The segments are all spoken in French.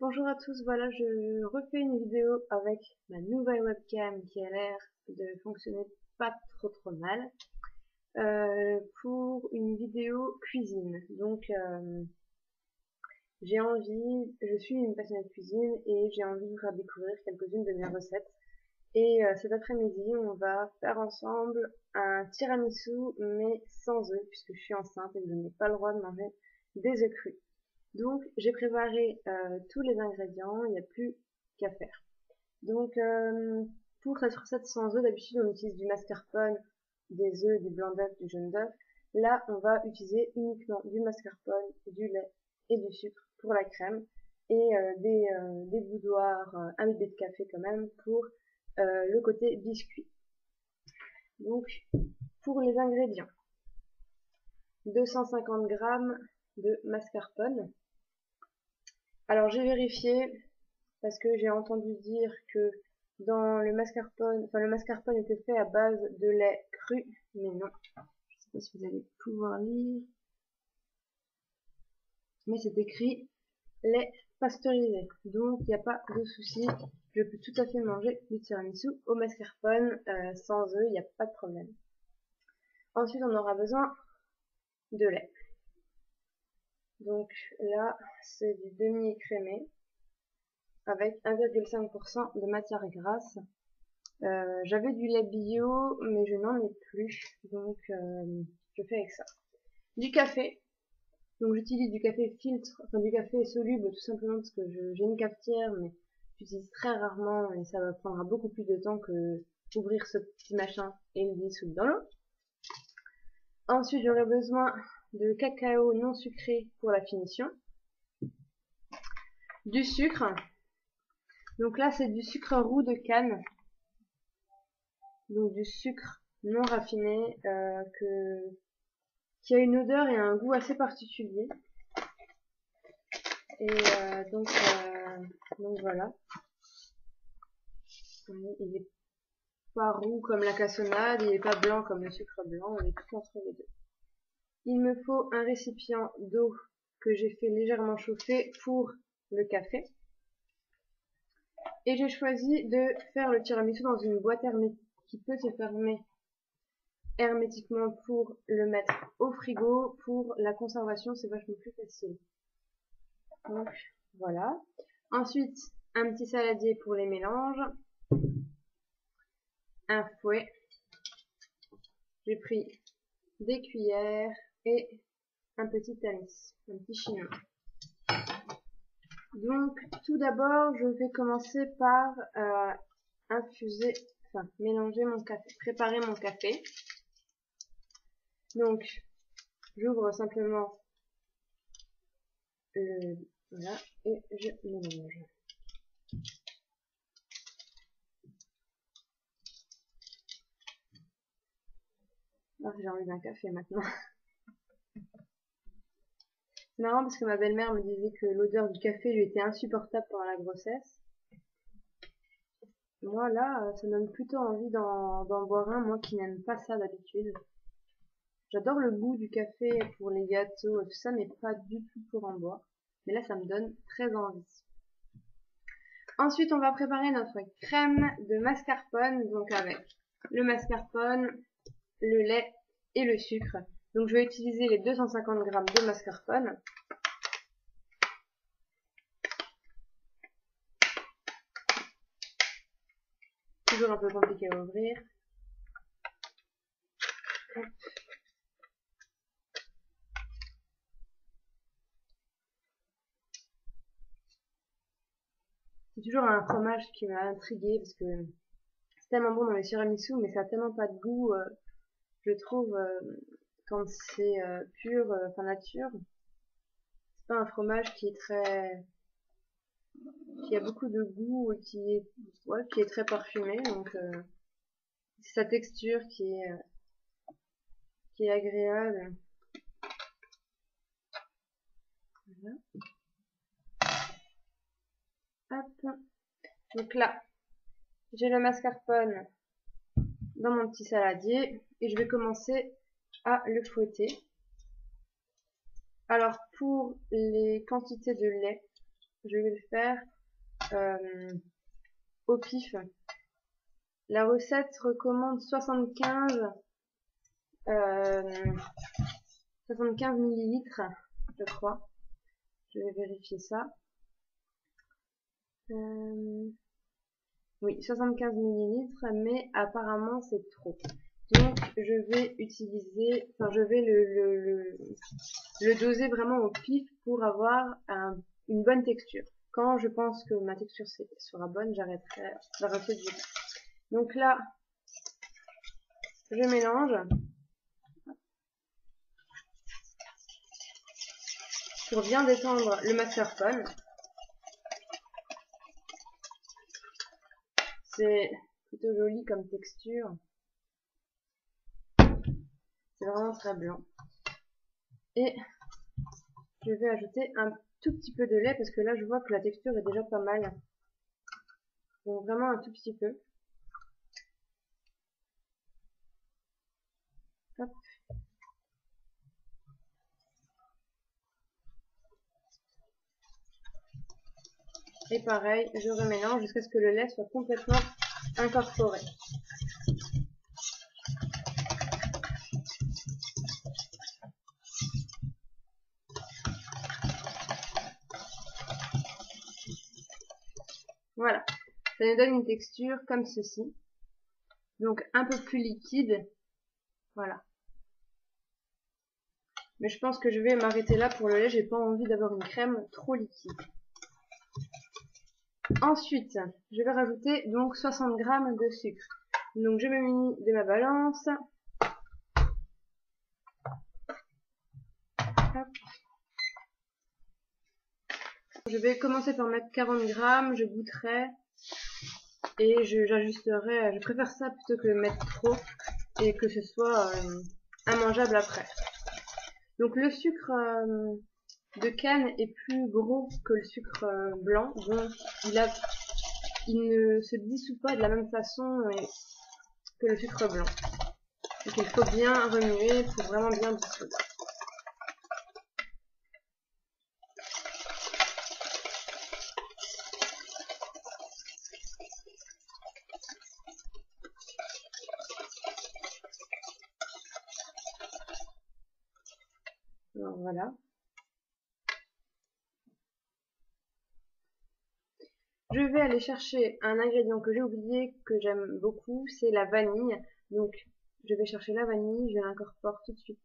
Bonjour à tous, voilà je refais une vidéo avec ma nouvelle webcam qui a l'air de fonctionner pas trop mal pour une vidéo cuisine. Donc je suis une passionnée de cuisine et j'ai envie de vous faire découvrir quelques-unes de mes recettes. Et cet après-midi on va faire ensemble un tiramisu mais sans œufs puisque je suis enceinte et que je n'ai pas le droit de manger des œufs crus. Donc j'ai préparé tous les ingrédients, il n'y a plus qu'à faire. Donc pour cette recette sans œufs, d'habitude on utilise du mascarpone, des œufs, du blanc d'œuf, du jaune d'œuf. Là on va utiliser uniquement du mascarpone, du lait et du sucre pour la crème et des boudoirs, un bébé de café quand même pour le côté biscuit. Donc pour les ingrédients, 250 g de mascarpone. Alors j'ai vérifié parce que j'ai entendu dire que dans le mascarpone était fait à base de lait cru, mais non. Je sais pas si vous allez pouvoir lire, mais c'est écrit lait pasteurisé, donc il n'y a pas de souci. Je peux tout à fait manger du tiramisu au mascarpone sans œufs, il n'y a pas de problème. Ensuite on aura besoin de lait. Donc là c'est du demi-écrémé avec 1,5% de matière grasse. J'avais du lait bio, mais je n'en ai plus, donc je fais avec ça. Du café, donc j'utilise du café filtre, enfin du café soluble tout simplement parce que j'ai une cafetière, mais j'utilise très rarement et ça va prendre beaucoup plus de temps que ouvrir ce petit machin et le dissoudre dans l'eau. Ensuite j'aurai besoin de cacao non sucré pour la finition. Du sucre, donc là c'est du sucre roux de canne. Donc du sucre non raffiné qui a une odeur et un goût assez particulier. Et donc voilà. Il est pas roux comme la cassonade, il est pas blanc comme le sucre blanc, on est tout entre les deux. Il me faut un récipient d'eau que j'ai fait légèrement chauffer pour le café. Et j'ai choisi de faire le tiramisu dans une boîte hermétique qui peut se fermer hermétiquement pour le mettre au frigo. Pour la conservation, c'est vachement plus facile. Donc voilà. Ensuite, un petit saladier pour les mélanges. Un fouet. J'ai pris des cuillères et un petit tamis, un petit chignon. Donc tout d'abord, je vais commencer par mélanger mon café, préparer mon café. Donc j'ouvre simplement voilà, et je mélange. Ah, j'ai envie d'un café maintenant. C'est marrant parce que ma belle-mère me disait que l'odeur du café lui était insupportable pendant la grossesse. Moi là, ça me donne plutôt envie d'en boire un, moi qui n'aime pas ça d'habitude. J'adore le goût du café pour les gâteaux et tout ça, mais pas du tout pour en boire. Mais là, ça me donne très envie. Ensuite, on va préparer notre crème de mascarpone, donc avec le mascarpone, le lait et le sucre. Donc je vais utiliser les 250 g de mascarpone. Toujours un peu compliqué à ouvrir. Hop. C'est toujours un fromage qui m'a intriguée parce que c'est tellement bon dans les tiramisu, mais ça a tellement pas de goût, je trouve, quand c'est pur, enfin nature. C'est pas un fromage qui a beaucoup de goût et qui est très parfumé, donc c'est sa texture qui est agréable. Voilà. Hop. Donc là, j'ai le mascarpone dans mon petit saladier et je vais commencer à le fouetter. Alors pour les quantités de lait, je vais le faire au pif. La recette recommande 75 millilitres, je crois. Je vais vérifier ça. Oui, 75 millilitres, mais apparemment c'est trop. Donc je vais utiliser, enfin je vais le doser vraiment au pif pour avoir une bonne texture. Quand je pense que ma texture sera bonne, j'arrêterai la recette du lait. Donc là, je mélange pour bien détendre le mascarpone. C'est plutôt joli comme texture. C'est vraiment très blanc. Et je vais ajouter un tout petit peu de lait parce que là je vois que la texture est déjà pas mal. Donc vraiment un tout petit peu. Hop. Et pareil, je remélange jusqu'à ce que le lait soit complètement incorporé. Voilà, ça nous donne une texture comme ceci. Donc un peu plus liquide. Voilà. Mais je pense que je vais m'arrêter là pour le lait, j'ai pas envie d'avoir une crème trop liquide. Ensuite, je vais rajouter donc 60 g de sucre. Donc je me munis de ma balance. Hop. Je vais commencer par mettre 40 g, je goûterai et j'ajusterai. Je préfère ça plutôt que de mettre trop et que ce soit immangeable après. Donc le sucre de canne est plus gros que le sucre blanc, donc il ne se dissout pas de la même façon que le sucre blanc. Donc il faut bien remuer pour vraiment bien dissoudre. Alors voilà. Je vais aller chercher un ingrédient que j'ai oublié, que j'aime beaucoup, c'est la vanille. Donc je vais chercher la vanille, je l'incorpore tout de suite.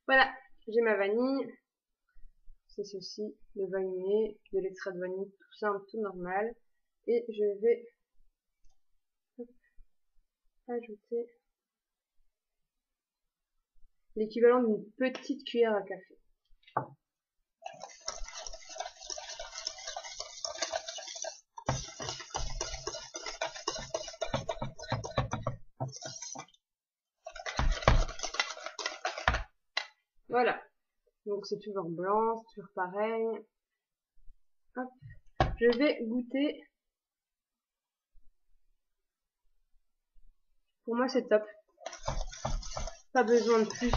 Voilà, j'ai ma vanille. C'est ceci, le vanillé, de l'extrait de vanille, tout simple, tout normal. Et je vais ajouter l'équivalent d'une petite cuillère à café. Voilà, donc c'est toujours blanc, c'est toujours pareil. Hop. Je vais goûter. Pour moi c'est top. Pas besoin de plus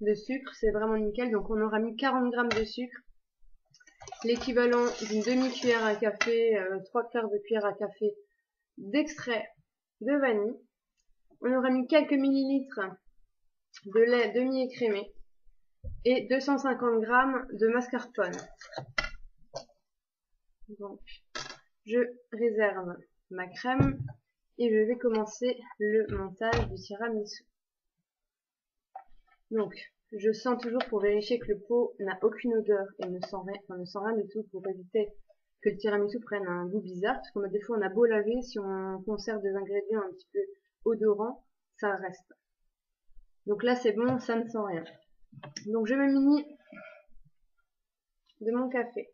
de sucre, c'est vraiment nickel. Donc on aura mis 40 g de sucre, l'équivalent d'une demi-cuillère à café, 3/4 de cuillère à café d'extrait de vanille. On aura mis quelques millilitres de lait demi-écrémé et 250 g de mascarpone. Donc je réserve ma crème et je vais commencer le montage du tiramisu. Donc je sens toujours pour vérifier que le pot n'a aucune odeur et ne sent rien du tout, pour éviter que le tiramisu prenne un goût bizarre, parce que des fois on a beau laver, si on conserve des ingrédients un petit peu odorants, ça reste. Donc là c'est bon, ça ne sent rien. Donc je me munis de mon café.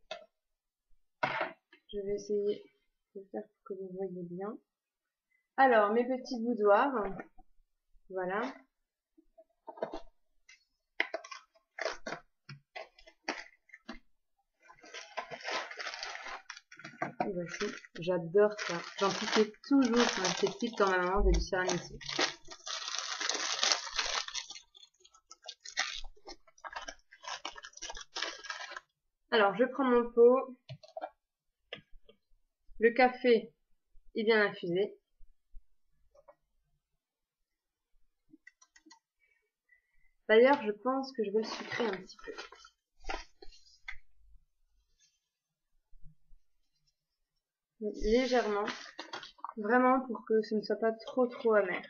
Je vais essayer de faire pour que vous voyez bien. Alors mes petits boudoirs, voilà. Et voici, j'adore ça. J'en piquais toujours quand j'étais petite quand ma maman faisait du tiramisu. Alors, je prends mon pot. Le café est bien infusé. D'ailleurs, je pense que je vais le sucrer un petit peu. Légèrement. Vraiment pour que ce ne soit pas trop amer.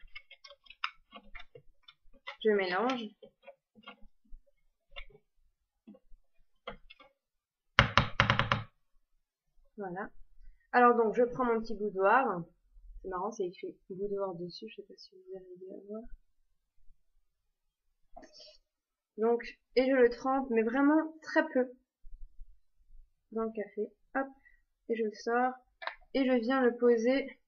Je mélange. Voilà. Alors donc, je prends mon petit boudoir. C'est marrant, c'est écrit boudoir dessus. Je sais pas si vous arrivez à voir. Donc, et je le trempe, mais vraiment très peu dans le café. Hop, et je le sors. Et je viens le poser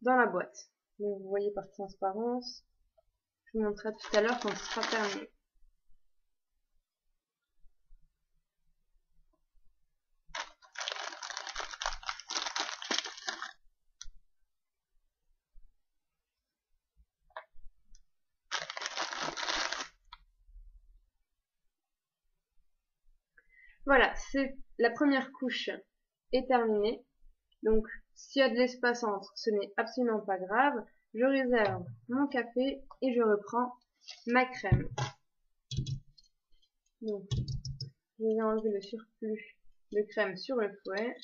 dans la boîte. Donc, vous voyez par transparence. Je vous montrerai tout à l'heure quand ce sera terminé. Voilà, c'est la première couche est terminée. Donc, s'il y a de l'espace entre, ce n'est absolument pas grave. Je réserve mon café et je reprends ma crème. Donc, je vais enlever le surplus de crème sur le fouet.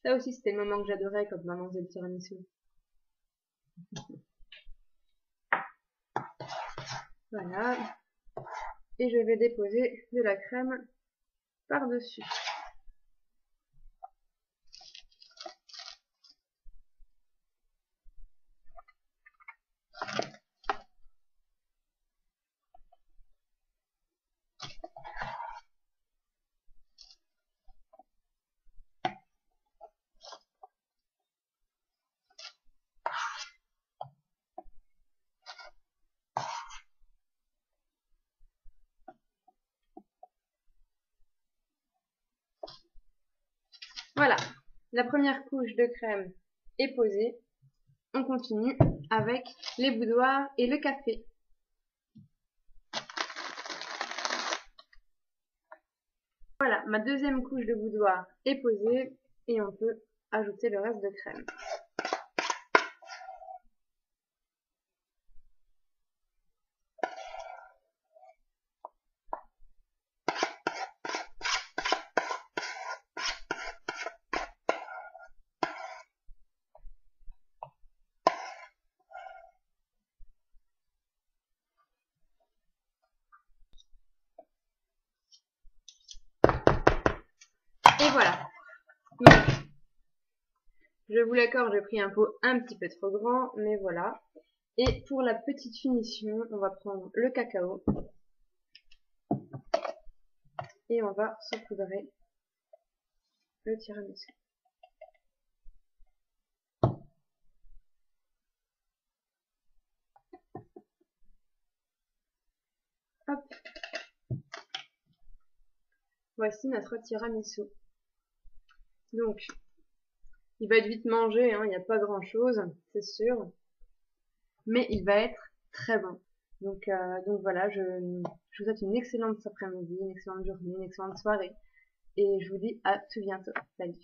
Ça aussi, c'était le moment que j'adorais quand maman faisait le tiramisu. Voilà. Et je vais déposer de la crème par-dessus. Voilà, la première couche de crème est posée. On continue avec les boudoirs et le café. Voilà, ma deuxième couche de boudoir est posée et on peut ajouter le reste de crème. Et voilà. Donc, je vous l'accorde, j'ai pris un pot un petit peu trop grand, mais voilà. Et pour la petite finition, on va prendre le cacao et on va saupoudrer le tiramisu. Hop. Voici notre tiramisu. Donc, il va être vite mangé, hein, il n'y a pas grand chose, c'est sûr. Mais il va être très bon. Donc voilà, je vous souhaite une excellente après-midi, une excellente journée, une excellente soirée. Et je vous dis à tout bientôt. Salut!